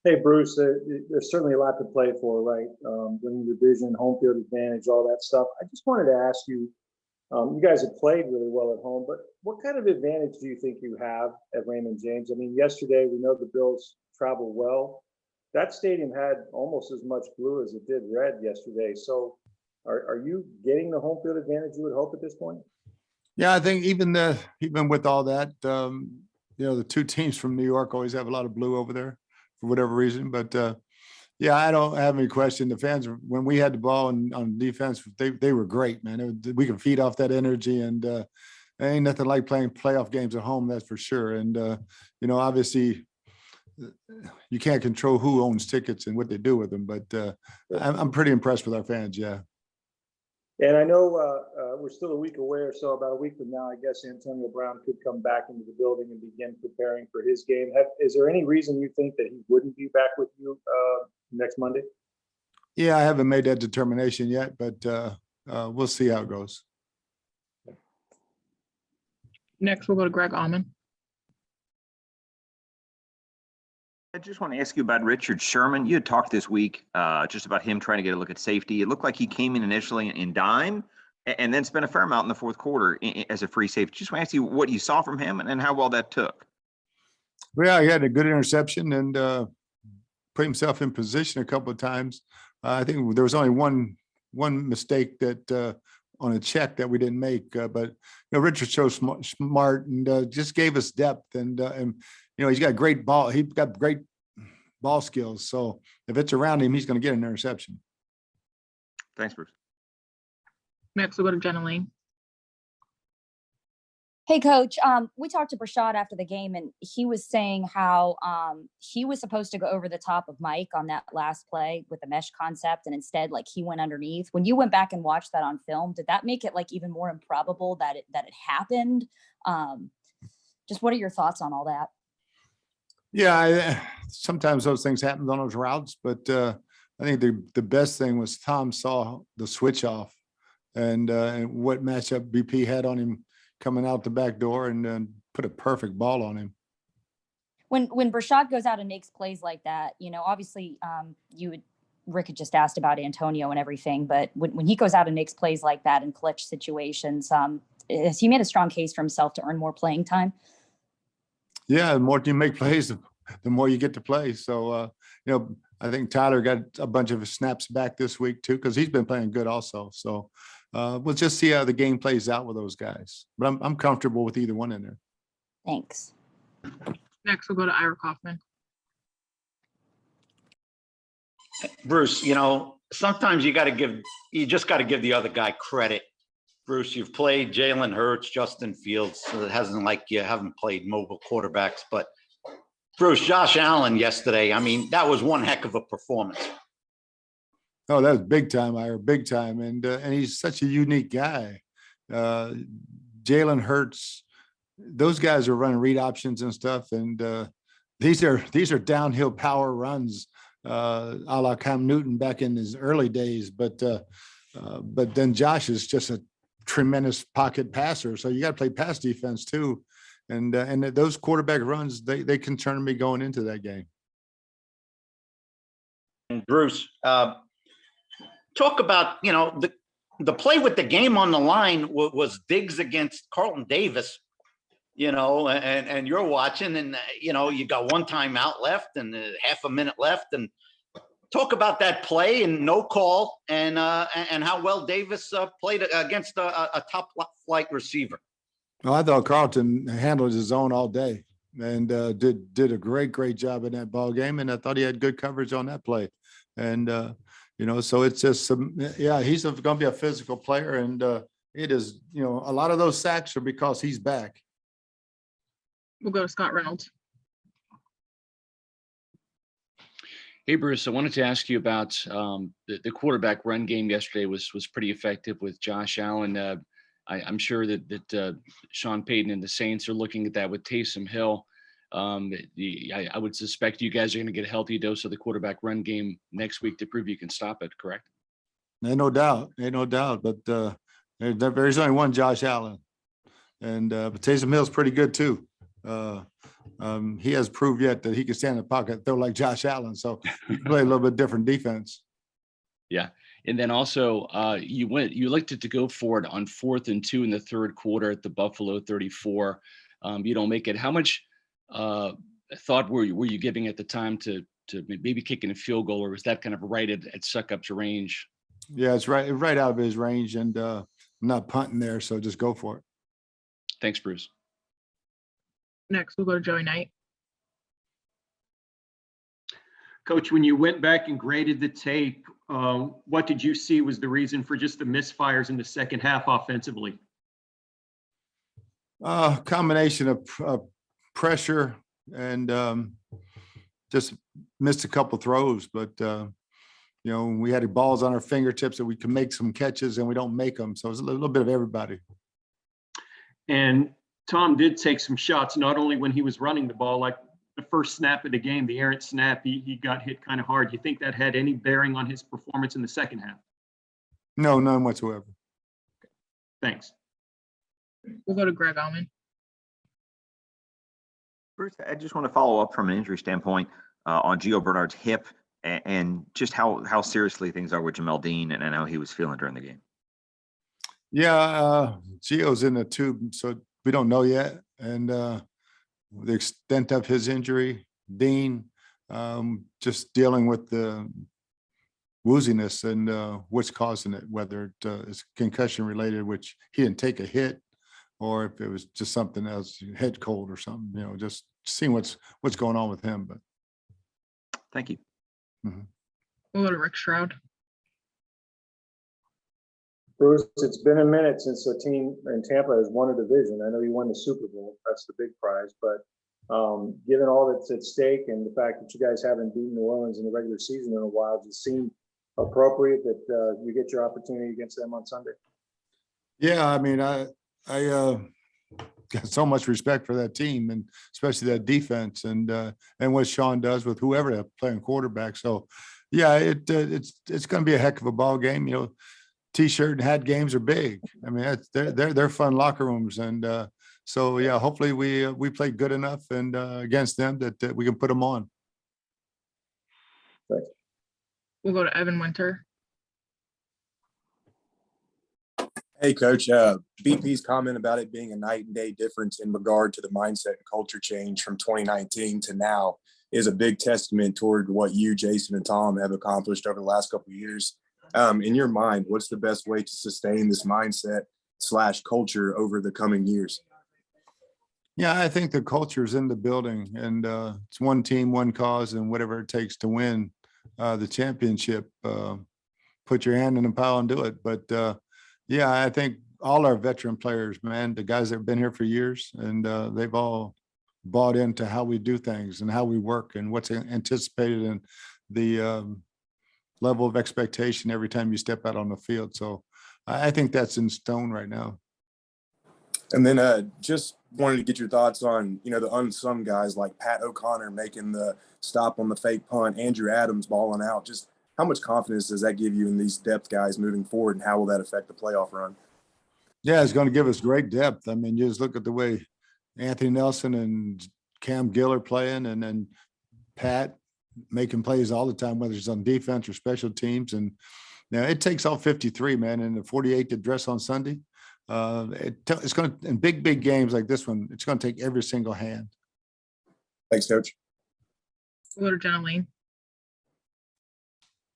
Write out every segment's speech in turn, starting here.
Hey, Bruce, there's certainly a lot to play for, right? Winning the division, home field advantage, all that stuff. I just wanted to ask you, you guys have played really well at home, but what kind of advantage do you think you have at Raymond James? I mean, yesterday we know the Bills travel well. That stadium had almost as much blue as it did red yesterday. So are you getting the home field advantage you would hope at this point? Yeah, I think even with all that, the two teams from New York always have a lot of blue over there for whatever reason. But yeah, I don't have any question. The fans, when we had the ball on defense, they were great, man. We can feed off that energy, and ain't nothing like playing playoff games at home, that's for sure. And obviously, you can't control who owns tickets and what they do with them, but I'm pretty impressed with our fans. Yeah. And I know we're still a week away or so. About a week from now, I guess Antonio Brown could come back into the building and begin preparing for his game. Is there any reason you think that he wouldn't be back with you next Monday? Yeah, I haven't made that determination yet, but we'll see how it goes. Next, we'll go to Greg Auman. I just want to ask you about Richard Sherman. You had talked this week just about him trying to get a look at safety. It looked like he came in initially in dime and then spent a fair amount in the fourth quarter as a free safety. Just want to ask you what you saw from him and how well that took. Well, he had a good interception and put himself in position a couple of times. I think there was only one mistake that on a check that we didn't make, but Richard showed smart and just gave us depth and he's got great ball. He's got great ball skills. So if it's around him, he's going to get an interception. Thanks, Bruce. Next, we'll go to Jenna Lane. Hey, Coach. We talked to Brashad after the game, and he was saying how he was supposed to go over the top of Mike on that last play with the mesh concept, and instead, he went underneath. When you went back and watched that on film, did that make it even more improbable that it happened? Just what are your thoughts on all that? Yeah, sometimes those things happen on those routes, but I think the best thing was Tom saw the switch off and what matchup BP had on him coming out the back door and put a perfect ball on him. When Brashad goes out and makes plays like that, obviously Rick had just asked about Antonio and everything, but when he goes out and makes plays like that in clutch situations, has he made a strong case for himself to earn more playing time? Yeah, the more you make plays, the more you get to play. So, I think Tyler got a bunch of his snaps back this week too, because he's been playing good also. So we'll just see how the game plays out with those guys. But I'm comfortable with either one in there. Thanks. Next, we'll go to Ira Kaufman. Bruce, sometimes you just got to give the other guy credit. Bruce, you've played Jalen Hurts, Justin Fields. So it hasn't like you haven't played mobile quarterbacks, but Bruce, Josh Allen yesterday, that was one heck of a performance. Oh, that was big time, Ira, big time. And he's such a unique guy. Jalen Hurts, those guys are running read options and stuff. And these are downhill power runs, a la Cam Newton back in his early days. But then Josh is just a tremendous pocket passer. So you got to play pass defense too. And those quarterback runs, they concern me going into that game. And Bruce, talk about, the play with the game on the line was Diggs against Carlton Davis, and you're watching and, you got one timeout left and half a minute left. And talk about that play and no call and how well Davis played against a top flight receiver. Well, I thought Carlton handled his own all day and did a great job in that ball game. And I thought he had good coverage on that play. And, so it's just he's going to be a physical player. And it is, a lot of those sacks are because he's back. We'll go to Scott Reynolds. Hey, Bruce, I wanted to ask you about the quarterback run game yesterday was pretty effective with Josh Allen. I'm sure that Sean Payton and the Saints are looking at that with Taysom Hill. I would suspect you guys are going to get a healthy dose of the quarterback run game next week to prove you can stop it, correct? Ain't no doubt. But there's only one Josh Allen. And but Taysom Hill's pretty good too. he has proved yet that he can stand in the pocket, throw like Josh Allen. So he can play a little bit different defense. Yeah. And then also you elected to go for it on 4th and 2 in the third quarter at the Buffalo 34. You don't make it. How much thought were you giving at the time to maybe kicking a field goal, or was that kind of right at Suckup's range? Yeah, it's right out of his range, and I'm not punting there, so just go for it. Thanks, Bruce. Next, we'll go to Joey Knight. Coach, when you went back and graded the tape, what did you see was the reason for just the misfires in the second half offensively? Combination of pressure and just missed a couple throws, but we had balls on our fingertips that we can make some catches and we don't make them. So it's a little bit of everybody. And Tom did take some shots, not only when he was running the ball, like the first snap of the game, the errant snap, he got hit kind of hard. Do you think that had any bearing on his performance in the second half? No, none whatsoever. Thanks. We'll go to Greg Allman. Bruce, I just want to follow up from an injury standpoint on Gio Bernard's hip and just how seriously things are with Jamel Dean and how he was feeling during the game. Yeah, Gio's in the tube, so we don't know yet. And the extent of his injury, Dean, just dealing with the wooziness and what's causing it, whether it's concussion related, which he didn't take a hit, or if it was just something else, head cold or something, just seeing what's going on with him. But thank you. Mm-hmm. We'll go to Rick Stroud. Bruce, it's been a minute since a team in Tampa has won a division. I know you won the Super Bowl. That's the big prize. But given all that's at stake and the fact that you guys haven't beaten New Orleans in the regular season in a while, does it seem appropriate that you get your opportunity against them on Sunday? Yeah, I mean, I got so much respect for that team, and especially that defense and what Sean does with whoever they're playing quarterback. So, yeah, it's going to be a heck of a ball game. T-shirt and hat games are big. I mean, they're fun locker rooms, and so yeah, hopefully we play good enough and against them that we can put them on. Thanks. We'll go to Evan Winter. Hey, Coach. BP's comment about it being a night and day difference in regard to the mindset and culture change from 2019 to now is a big testament toward what you, Jason, and Tom have accomplished over the last couple of years. In your mind, what's the best way to sustain this mindset / culture over the coming years? Yeah, I think the culture is in the building, and it's one team, one cause, and whatever it takes to win the championship. Put your hand in the pile and do it. But yeah, I think all our veteran players, man, the guys that have been here for years, and they've all bought into how we do things and how we work and what's anticipated and the level of expectation every time you step out on the field. So I think that's in stone right now. And then just wanted to get your thoughts on, the unsung guys like Pat O'Connor making the stop on the fake punt, Andrew Adams balling out. Just how much confidence does that give you in these depth guys moving forward, and how will that affect the playoff run? Yeah, it's going to give us great depth. I mean, you just look at the way Anthony Nelson and Cam Gill are playing, and then Pat making plays all the time, whether it's on defense or special teams. And now it takes all 53, man, and the 48 to dress on Sunday. It's going to, in big games like this one, it's going to take every single hand. Thanks, Coach. We'll go to Jenna Lane.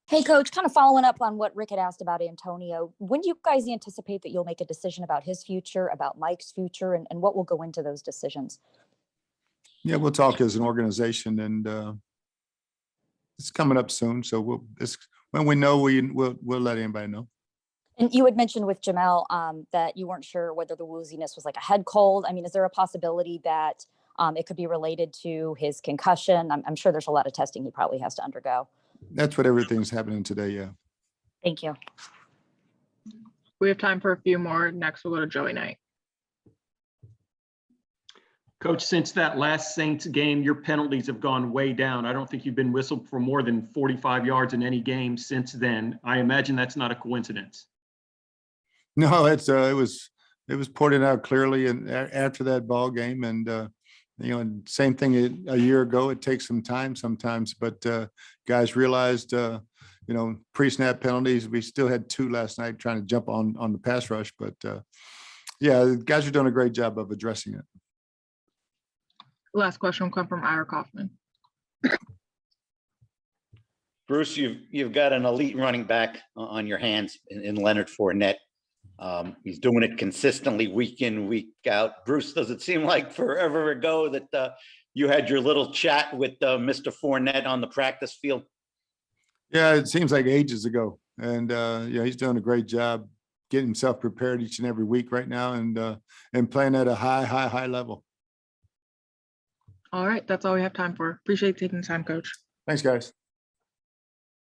Hey, Coach, kind of following up on what Rick had asked about Antonio, when do you guys anticipate that you'll make a decision about his future, about Mike's future, and what will go into those decisions? Yeah, we'll talk as an organization, and it's coming up soon. So when we know, we'll let anybody know. And you had mentioned with Jamel that you weren't sure whether the wooziness was like a head cold. I mean, is there a possibility that it could be related to his concussion? I'm sure there's a lot of testing he probably has to undergo. That's what everything's happening today. Yeah. Thank you. We have time for a few more. Next, we'll go to Joey Knight. Coach, since that last Saints game, your penalties have gone way down. I don't think you've been whistled for more than 45 yards in any game since then. I imagine that's not a coincidence. No, it was pointed out clearly and after that ball game, and Same thing a year ago. It takes some time sometimes, but guys realized, pre-snap penalties. We still had 2 last night trying to jump on the pass rush, but yeah, the guys are doing a great job of addressing it. Last question will come from Ira Kaufman. Bruce, you've got an elite running back on your hands in Leonard Fournette. He's doing it consistently week in, week out. Bruce, does it seem like forever ago that you had your little chat with Mr. Fournette on the practice field? Yeah, it seems like ages ago. And he's doing a great job getting himself prepared each and every week right now and playing at a high level. All right, that's all we have time for. Appreciate taking the time, Coach. Thanks, guys.